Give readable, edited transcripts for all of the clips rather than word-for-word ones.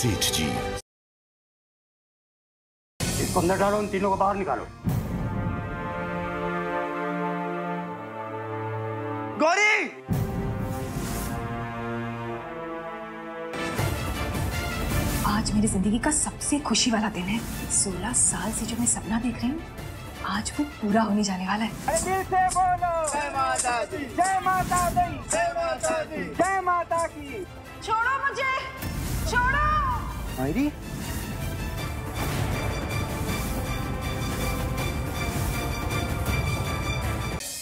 सेठ जी। इसको अंदर डालो, उन तीनों को बाहर निकालो। गौरी! आज मेरी जिंदगी का सबसे खुशी वाला दिन है। 16 साल से जो मैं सपना देख रही हूँ, आज वो पूरा होने जाने वाला है। अरे दिल से बोलो जय माता दी, जय माता दी, जय माता दी, जय माता की। छोड़ो मुझे, छोड़ो। मायरी,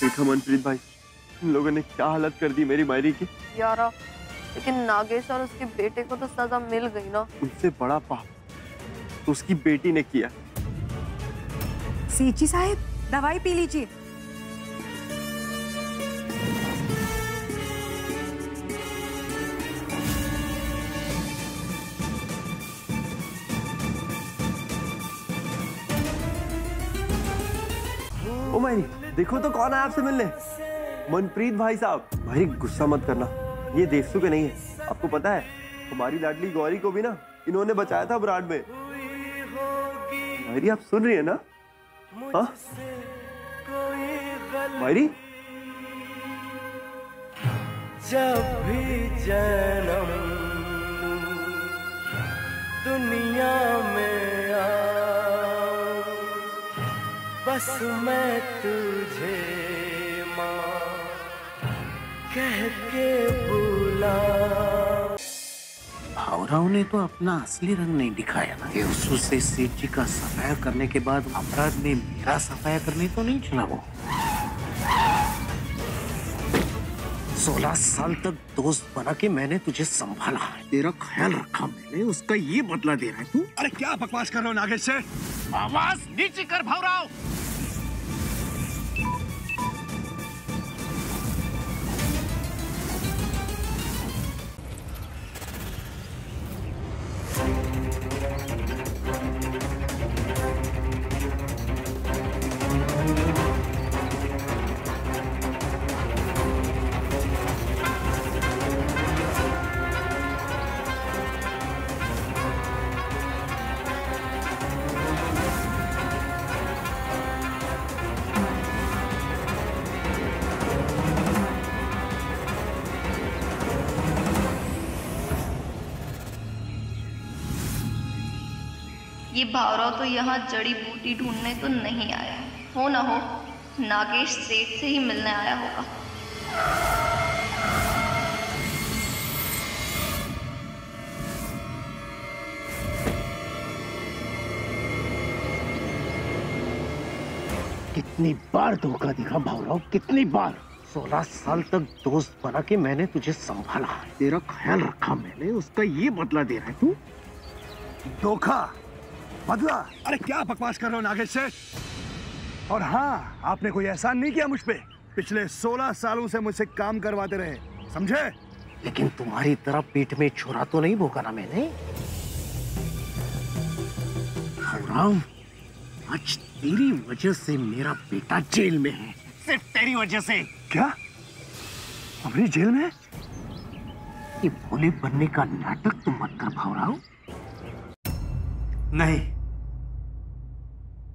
देखा मनप्रीत भाई, इन लोगों ने क्या हालत कर दी मेरी मायरी की। यारा, लेकिन नागेश और उसके बेटे को तो सजा मिल गई ना। उनसे बड़ा पाप तो उसकी बेटी ने किया। सेठ जी साहब, दवाई पी लीजिए। ओ मायरी, देखो तो कौन है आपसे मिलने। मनप्रीत भाई साहब। भाई गुस्सा मत करना, ये देवसू के नहीं है। आपको पता है हमारी लाडली गौरी को भी ना इन्होंने बचाया था ब्राड में। मायरी आप सुन रही है ना? हाँ मायरी, जब भी जन्म दुनिया में आऊं, बस मैं तुझे माँ कह के बुलाऊं। भावराव ने तो अपना असली रंग नहीं दिखाया ना। देवसू से सेठ जी का सफाया करने के बाद अपराध में मेरा सफाया करने तो नहीं चला वो। 16 साल तक दोस्त बना के मैंने तुझे संभाला, तेरा ख्याल रखा मैंने, उसका ये बदला दे रहा है तू। अरे क्या बकवास कर रहे हो नागेश से? आवाज नीचे कर भावराव। ये भावराव तो यहाँ जड़ी बूटी ढूंढने तो नहीं आया हो ना हो, नागेश सेठ से ही मिलने आया होगा। कितनी बार धोखा दिखा भावराव, कितनी बार। 16 साल तक दोस्त बना के मैंने तुझे संभाला, तेरा ख्याल रखा मैंने, उसका ये बदला दे रहा है तू। धोखा, बदला? अरे क्या बकवास कर रहे हो नागेश से? और हाँ, आपने कोई एहसान नहीं किया मुझ पे। पिछले 16 सालों से मुझसे काम करवाते रहे, समझे? लेकिन तुम्हारी तरह पेट में छुरा तो नहीं भोगा ना मैंने। भावराव, आज तेरी वजह से मेरा बेटा जेल में है, सिर्फ तेरी वजह से। क्या? अमरी जेल में? ये भोले बनने का नाटक तुम मत कर भावराव। नहीं,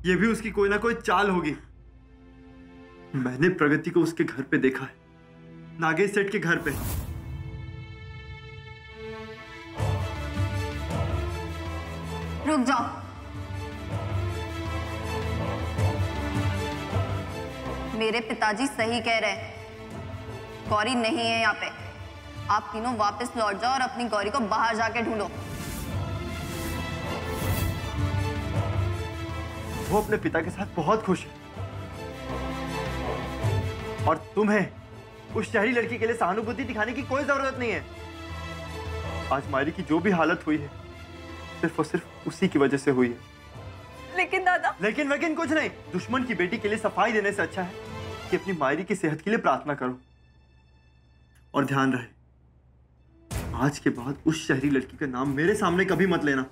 ये भी उसकी कोई ना कोई चाल होगी। मैंने प्रगति को उसके घर पे देखा है, नागेश सेठ के घर पे। रुक जाओ। मेरे पिताजी सही कह रहे हैं, गौरी नहीं है यहाँ पे। आप तीनों वापस लौट जाओ और अपनी गौरी को बाहर जाके ढूंढो। वो अपने पिता के साथ बहुत खुश है और तुम्हें उस शहरी लड़की के लिए सहानुभूति दिखाने की कोई जरूरत नहीं है। आज मायरी की जो भी हालत हुई है, सिर्फ और सिर्फ उसी की वजह से हुई है। लेकिन दादा, लेकिन कुछ नहीं। दुश्मन की बेटी के लिए सफाई देने से अच्छा है कि अपनी मायरी की सेहत के लिए प्रार्थना करो। और ध्यान रहे, आज के बाद उस शहरी लड़की का नाम मेरे सामने कभी मत लेना।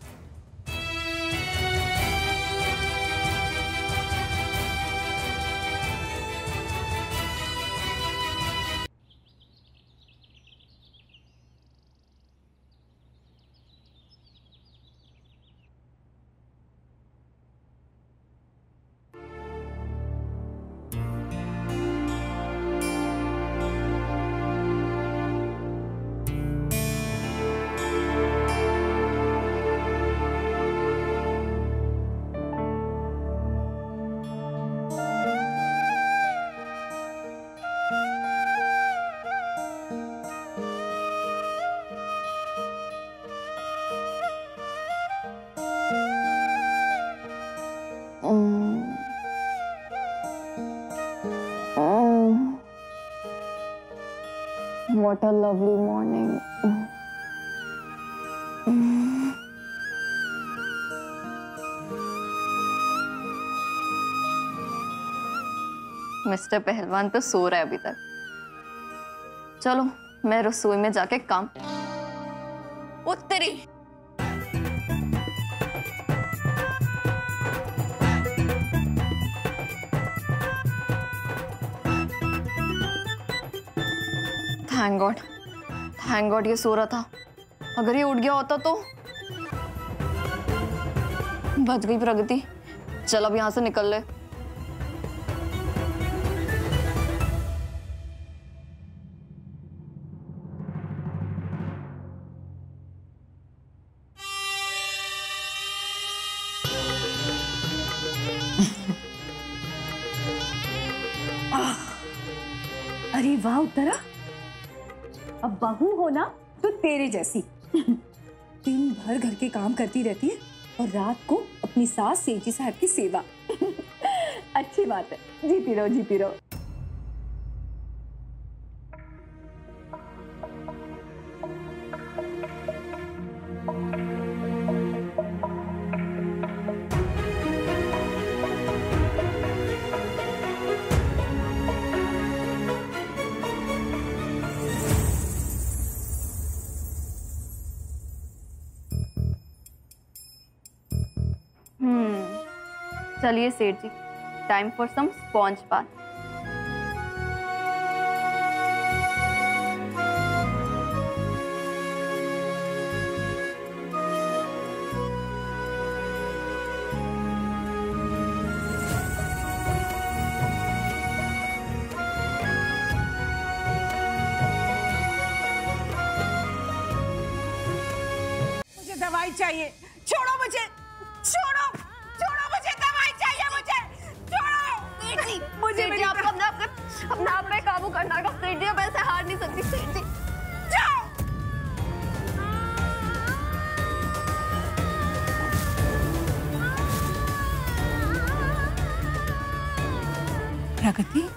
What a lovely morning. Mister पहलवान तो सो रहा है अभी तक। चलो मैं रसोई में जाके काम। उत्तरी थैंक गॉड ये सो रहा था। अगर ये उठ गया होता तो बच गई प्रगति। चल अब यहां से निकल ले। अरे वाह उत्तरा, अब बहू हो ना तो तेरे जैसी। दिन भर घर के काम करती रहती है और रात को अपनी सास सेठी साहब की सेवा। अच्छी बात है, जीती रहो जीती रहो। चलिए Seth ji, time for some sponge bath. मुझे दवाई चाहिए, छोड़ो मुझे, छोड़ो छोड़ो मुझे, दवाई चाहिए मुझे, छोड़ो मुझे। सेठ जी आपको अपने आप पे काबू करना होगा। सेठ जी मैं ऐसे हार नहीं सकती। सेठ जी जाओ। प्रगति,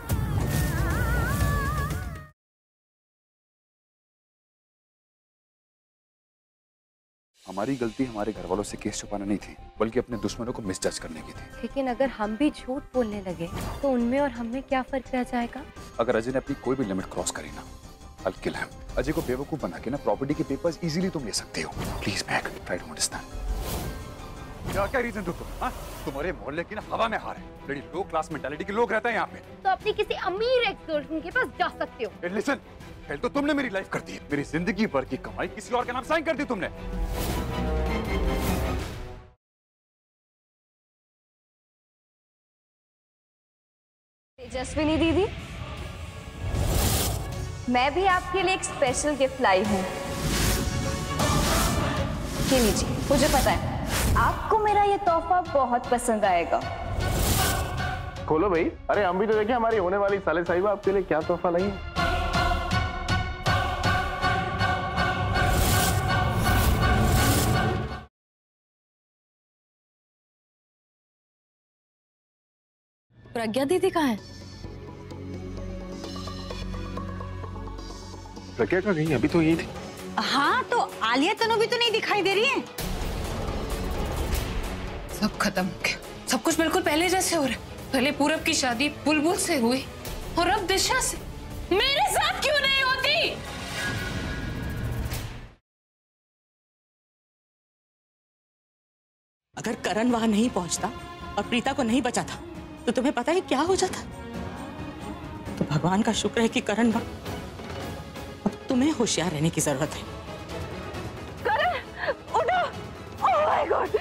हमारी गलती हमारे घर वालों से केस छुपाना नहीं थी, बल्कि अपने दुश्मनों को मिसजज करने की थी। लेकिन अगर हम भी झूठ बोलने लगे तो उनमें और हम में क्या फर्क रह जाएगा? अगर अजय ने अपनी कोई भी लिमिट क्रॉस करी ना, I'll kill him। अजय को बेवकूफ बना के ना प्रॉपर्टी के पेपर्स इजीली तुम ले सकते हो। Please Mac, try to understand. क्या रीजन दो तुम? तुम्हारे मोहल्ले की ना हवा में हार है। बड़ी लो क्लास मेंटालिटी के लोग रहते हैं यहाँ पे। तो अपनी किसी अमीर एक्स गर्लफ्रेंड के पास जा सकते हो। लिसन, पहले तो तुमने मेरी लाइफ कर दी, मेरी जिंदगी भर की कमाई किसी और के नाम साइन कर दी तुमने। तेजस्विनी दीदी, मैं भी आपके लिए एक स्पेशल गिफ्ट लाई हूँ। ये लीजिए, मुझे पता है आपको मेरा ये तोहफा बहुत पसंद आएगा। खोलो भाई। अरे हम भी तो देखें हमारी होने वाली साले साहिबा आपके लिए क्या तोहफा लाई है। प्रज्ञा दीदी कहाँ है? प्रज्ञा का कहीं अभी तो यही थी। हाँ, तो आलिया तनु भी तो नहीं दिखाई दे रही है। सब खत्म हो गया, सब कुछ बिल्कुल पहले जैसे हो रहा है। पहले पूरब की शादी बुलबुल से हुई और अब दिशा से। मेरे साथ क्यों नहीं होती? अगर करण वहां नहीं पहुंचता और प्रीता को नहीं बचाता तो तुम्हें पता है क्या हो जाता? तो भगवान का शुक्र है कि करण अब तुम्हें होशियार रहने की जरूरत है। करण, उठो! Oh my God!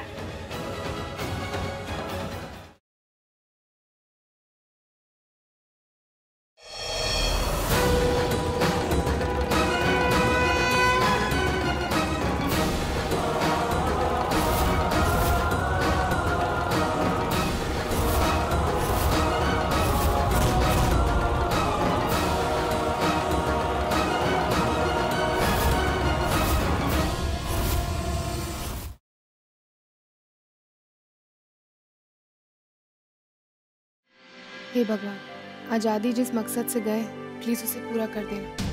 हे भगवान, आजादी जिस मकसद से गए, प्लीज उसे पूरा कर देना।